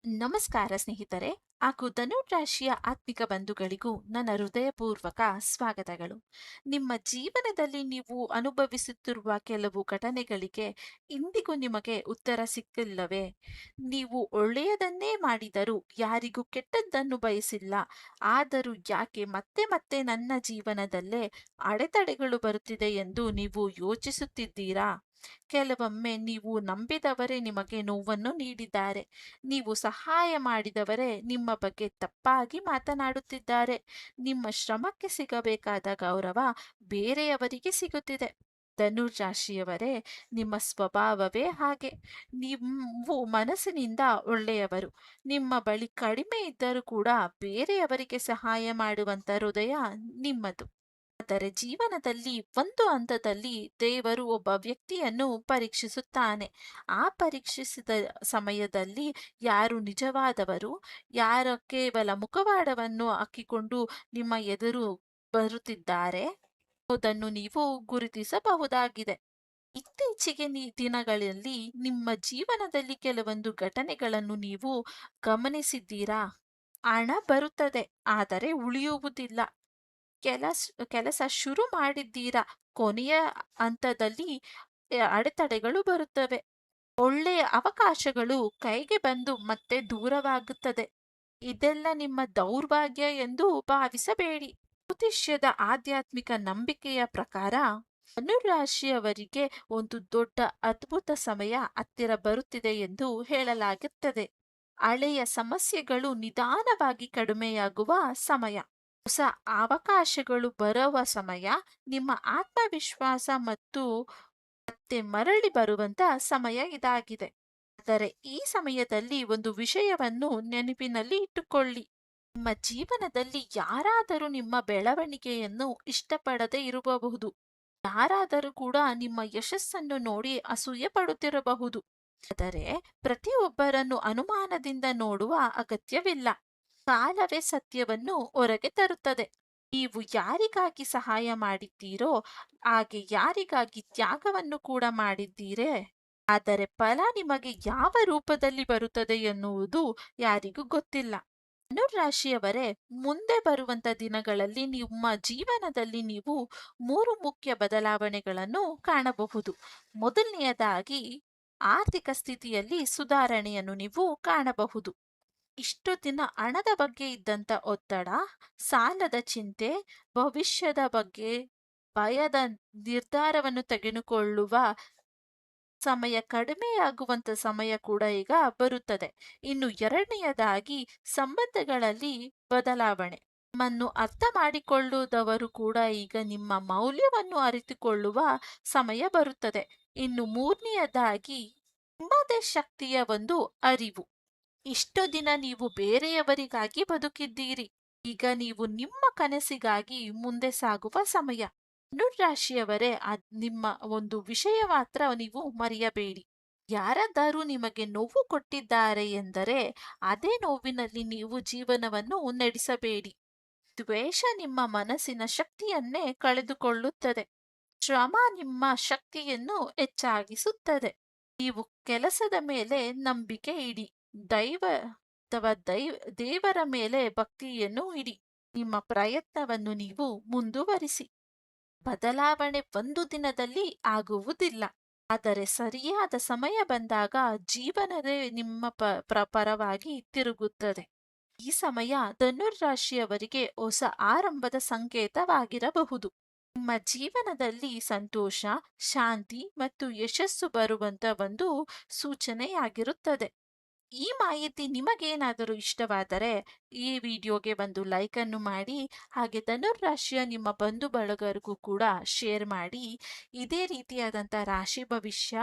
ನಮಸ್ಕಾರ ಸ್ನೇಹಿತರೆ ಹಾಗೂ ಧನುರಾಶಿಯ ಆತ್ಮಿಕ ಬಂಧುಗಳಿಗೂ ನನ್ನ ಹೃದಯಪೂರ್ವಕ ಸ್ವಾಗತಗಳು. ನಿಮ್ಮ ಜೀವನದಲ್ಲಿ ನೀವು ಅನುಭವಿಸುತ್ತಿರುವ ಕೆಲವು ಘಟನೆಗಳಿಗೆ ಇಂದಿಗೂ ನಿಮಗೆ ಉತ್ತರ ಸಿಕ್ಕಿಲ್ಲವೇ? ನೀವು ಒಳ್ಳೆಯದನ್ನೇ ಮಾಡಿದರೂ ಯಾರಿಗೂ ಕೆಟ್ಟದ್ದನ್ನು ಬಯಸಿಲ್ಲ, ಆದರೂ ಯಾಕೆ ಮತ್ತೆ ಮತ್ತೆ ನನ್ನ ಜೀವನದಲ್ಲೇ ಅಡೆತಡೆಗಳು ಬರುತ್ತಿದೆ ಎಂದು ನೀವು ಯೋಚಿಸುತ್ತಿದ್ದೀರಾ? ಕೆಲವೊಮ್ಮೆ ನೀವು ನಂಬಿದವರೇ ನಿಮಗೆ ನೋವನ್ನು ನೀಡಿದ್ದಾರೆ. ನೀವು ಸಹಾಯ ಮಾಡಿದವರೇ ನಿಮ್ಮ ಬಗ್ಗೆ ತಪ್ಪಾಗಿ ಮಾತನಾಡುತ್ತಿದ್ದಾರೆ. ನಿಮ್ಮ ಶ್ರಮಕ್ಕೆ ಸಿಗಬೇಕಾದ ಗೌರವ ಬೇರೆಯವರಿಗೆ ಸಿಗುತ್ತಿದೆ. ಧನುರಾಶಿಯವರೇ, ನಿಮ್ಮ ಸ್ವಭಾವವೇ ಹಾಗೆ. ನೀವು ಮನಸ್ಸಿನಿಂದ ಒಳ್ಳೆಯವರು. ನಿಮ್ಮ ಬಳಿ ಕಡಿಮೆ ಇದ್ದರೂ ಕೂಡ ಬೇರೆಯವರಿಗೆ ಸಹಾಯ ಮಾಡುವಂತ ಹೃದಯ ನಿಮ್ಮದು. ಆದರೆ ಜೀವನದಲ್ಲಿ ಒಂದು ಹಂತದಲ್ಲಿ ದೇವರು ಒಬ್ಬ ವ್ಯಕ್ತಿಯನ್ನು ಪರೀಕ್ಷಿಸುತ್ತಾನೆ. ಆ ಪರೀಕ್ಷಿಸಿದ ಸಮಯದಲ್ಲಿ ಯಾರು ನಿಜವಾದವರು, ಯಾರ ಕೇವಲ ಮುಖವಾಡವನ್ನು ಹಾಕಿಕೊಂಡು ನಿಮ್ಮ ಎದುರು ಬರುತ್ತಿದ್ದಾರೆ ಎಂಬುದನ್ನು ನೀವು ಗುರುತಿಸಬಹುದಾಗಿದೆ. ಇತ್ತೀಚೆಗೆ ದಿನಗಳಲ್ಲಿ ನಿಮ್ಮ ಜೀವನದಲ್ಲಿ ಕೆಲವೊಂದು ಘಟನೆಗಳನ್ನು ನೀವು ಗಮನಿಸಿದ್ದೀರಾ? ಹಣ ಬರುತ್ತದೆ, ಆದರೆ ಉಳಿಯುವುದಿಲ್ಲ. ಕೆಲಸ ಶುರು ಮಾಡಿದ್ದೀರಾ, ಕೊನೆಯ ಹಂತದಲ್ಲಿ ಅಡೆತಡೆಗಳು ಬರುತ್ತವೆ. ಒಳ್ಳೆಯ ಅವಕಾಶಗಳು ಕೈಗೆ ಬಂದು ಮತ್ತೆ ದೂರವಾಗುತ್ತದೆ. ಇದೆಲ್ಲ ನಿಮ್ಮ ದೌರ್ಭಾಗ್ಯ ಎಂದು ಭಾವಿಸಬೇಡಿ. ಜ್ಯೋತಿಷ್ಯದ ಆಧ್ಯಾತ್ಮಿಕ ನಂಬಿಕೆಯ ಪ್ರಕಾರ ಧನುರಾಶಿಯವರಿಗೆ ಒಂದು ದೊಡ್ಡ ಅದ್ಭುತ ಸಮಯ ಹತ್ತಿರ ಬರುತ್ತಿದೆ ಎಂದು ಹೇಳಲಾಗುತ್ತದೆ. ಹಳೆಯ ಸಮಸ್ಯೆಗಳು ನಿಧಾನವಾಗಿ ಕಡಿಮೆಯಾಗುವ ಸಮಯ, ಹೊಸ ಅವಕಾಶಗಳು ಬರುವ ಸಮಯ, ನಿಮ್ಮ ಆತ್ಮವಿಶ್ವಾಸ ಮತ್ತೆ ಮರಳಿ ಬರುವಂತ ಸಮಯ ಇದಾಗಿದೆ. ಆದರೆ ಈ ಸಮಯದಲ್ಲಿ ಒಂದು ವಿಷಯವನ್ನು ನೆನಪಿನಲ್ಲಿ ಇಟ್ಟುಕೊಳ್ಳಿ. ನಿಮ್ಮ ಜೀವನದಲ್ಲಿ ಯಾರಾದರೂ ನಿಮ್ಮ ಬೆಳವಣಿಗೆಯನ್ನು ಇಷ್ಟಪಡದೇ ಇರಬಹುದು. ಯಾರಾದರೂ ಕೂಡ ನಿಮ್ಮ ಯಶಸ್ಸನ್ನು ನೋಡಿ ಅಸೂಯೆ ಪಡುತ್ತಿರಬಹುದು. ಆದರೆ ಪ್ರತಿಯೊಬ್ಬರನ್ನು ಅನುಮಾನದಿಂದ ನೋಡುವ ಅಗತ್ಯವಿಲ್ಲ. ಕಾಲವೇ ಸತ್ಯವನ್ನು ಹೊರಗೆ ತರುತ್ತದೆ. ನೀವು ಯಾರಿಗಾಗಿ ಸಹಾಯ ಮಾಡಿದ್ದೀರೋ ಹಾಗೆ ಯಾರಿಗಾಗಿ ತ್ಯಾಗವನ್ನು ಕೂಡ ಮಾಡಿದ್ದೀರೇ, ಆದರೆ ಫಲ ನಿಮಗೆ ಯಾವ ರೂಪದಲ್ಲಿ ಬರುತ್ತದೆ ಎನ್ನುವುದು ಯಾರಿಗೂ ಗೊತ್ತಿಲ್ಲ. ಧನುರಾಶಿಯವರೇ, ಮುಂದೆ ಬರುವಂತ ದಿನಗಳಲ್ಲಿ ನಿಮ್ಮ ಜೀವನದಲ್ಲಿ ನೀವು 3 ಮುಖ್ಯ ಬದಲಾವಣೆಗಳನ್ನು ಕಾಣಬಹುದು. ಮೊದಲನೆಯದಾಗಿ, ಆರ್ಥಿಕ ಸ್ಥಿತಿಯಲ್ಲಿ ಸುಧಾರಣೆಯನ್ನು ನೀವು ಕಾಣಬಹುದು. ಇಷ್ಟು ದಿನ ಹಣದ ಬಗ್ಗೆ ಇದ್ದಂತ ಒತ್ತಡ, ಸಾಲದ ಚಿಂತೆ, ಭವಿಷ್ಯದ ಬಗ್ಗೆ ಭಯದ ನಿರ್ಧಾರವನ್ನು ತೆಗೆದುಕೊಳ್ಳುವ ಸಮಯ ಕಡಿಮೆಯಾಗುವಂತ ಸಮಯ ಕೂಡ ಈಗ ಬರುತ್ತದೆ. ಇನ್ನು ಎರಡನೆಯದಾಗಿ, ಸಂಬಂಧಗಳಲ್ಲಿ ಬದಲಾವಣೆ. ನಿಮ್ಮನ್ನು ಅರ್ಥ ಮಾಡಿಕೊಳ್ಳುವುದವರು ಕೂಡ ಈಗ ನಿಮ್ಮ ಮೌಲ್ಯವನ್ನು ಅರಿತುಕೊಳ್ಳುವ ಸಮಯ ಬರುತ್ತದೆ. ಇನ್ನು ಮೂರನೆಯದಾಗಿ, ನಿಮ್ಮದೇ ಶಕ್ತಿಯ ಒಂದು ಅರಿವು. ಇಷ್ಟು ದಿನ ನೀವು ಬೇರೆಯವರಿಗಾಗಿ ಬದುಕಿದ್ದೀರಿ, ಈಗ ನೀವು ನಿಮ್ಮ ಕನಸಿಗಾಗಿ ಮುಂದೆ ಸಾಗುವ ಸಮಯ. ಧನುರಾಶಿಯವರೇ, ನಿಮ್ಮ ಒಂದು ವಿಷಯ ಮಾತ್ರ ನೀವು ಮರೆಯಬೇಡಿ. ಯಾರಾದರೂ ನಿಮಗೆ ನೋವು ಕೊಟ್ಟಿದ್ದಾರೆ ಎಂದರೆ ಅದೇ ನೋವಿನಲ್ಲಿ ನೀವು ಜೀವನವನ್ನು ನಡೆಸಬೇಡಿ. ದ್ವೇಷ ನಿಮ್ಮ ಮನಸ್ಸಿನ ಶಕ್ತಿಯನ್ನೇ ಕಳೆದುಕೊಳ್ಳುತ್ತದೆ. ಶ್ರಮ ನಿಮ್ಮ ಶಕ್ತಿಯನ್ನು ಹೆಚ್ಚಾಗಿಸುತ್ತದೆ. ನೀವು ಕೆಲಸದ ಮೇಲೆ ನಂಬಿಕೆ ಇಡಿ. ದೈವ ಅಥವಾ ದೇವರ ಮೇಲೆ ಭಕ್ತಿಯನ್ನು ಇಡಿ. ನಿಮ್ಮ ಪ್ರಯತ್ನವನ್ನು ನೀವು ಮುಂದುವರಿಸಿ. ಬದಲಾವಣೆ ಒಂದು ದಿನದಲ್ಲಿ ಆಗುವುದಿಲ್ಲ, ಆದರೆ ಸರಿಯಾದ ಸಮಯ ಬಂದಾಗ ಜೀವನವೇ ನಿಮ್ಮ ಪರವಾಗಿ ತಿರುಗುತ್ತದೆ. ಈ ಸಮಯ ಧನುರಾಶಿಯವರಿಗೆ ಹೊಸ ಆರಂಭದ ಸಂಕೇತವಾಗಿರಬಹುದು. ನಿಮ್ಮ ಜೀವನದಲ್ಲಿ ಸಂತೋಷ, ಶಾಂತಿ ಮತ್ತು ಯಶಸ್ಸು ಬರುವಂತ ಒಂದು ಸೂಚನೆಯಾಗಿರುತ್ತದೆ. ಈ ಮಾಹಿತಿ ನಿಮಗೇನಾದರೂ ಇಷ್ಟವಾದರೆ ಈ ವಿಡಿಯೋಗೆ ಒಂದು ಲೈಕ್ ಅನ್ನು ಮಾಡಿ, ಹಾಗೆ ಧನುರಾಶಿಯ ನಿಮ್ಮ ಬಂಧು ಬಳಗರಿಗೂ ಕೂಡ ಶೇರ್ ಮಾಡಿ. ಇದೇ ರೀತಿಯಾದಂಥ ರಾಶಿ ಭವಿಷ್ಯ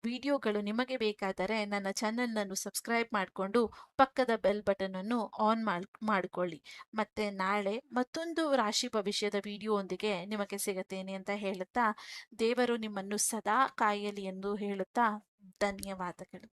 ವಿಡಿಯೋಗಳು ನಿಮಗೆ ಬೇಕಾದರೆ ನನ್ನ ಚಾನೆಲ್ನನ್ನು ಸಬ್ಸ್ಕ್ರೈಬ್ ಮಾಡಿಕೊಂಡು ಪಕ್ಕದ ಬೆಲ್ ಬಟನ್ ಅನ್ನು ಆನ್ ಮಾಡಿಕೊಳ್ಳಿ. ಮತ್ತೆ ನಾಳೆ ಮತ್ತೊಂದು ರಾಶಿ ಭವಿಷ್ಯದ ವಿಡಿಯೋದೊಂದಿಗೆ ನಿಮಗೆ ಸಿಗುತ್ತೇನೆ ಅಂತ ಹೇಳುತ್ತಾ, ದೇವರು ನಿಮ್ಮನ್ನು ಸದಾ ಕಾಯಲಿ ಎಂದು ಹೇಳುತ್ತಾ ಧನ್ಯವಾದಗಳು.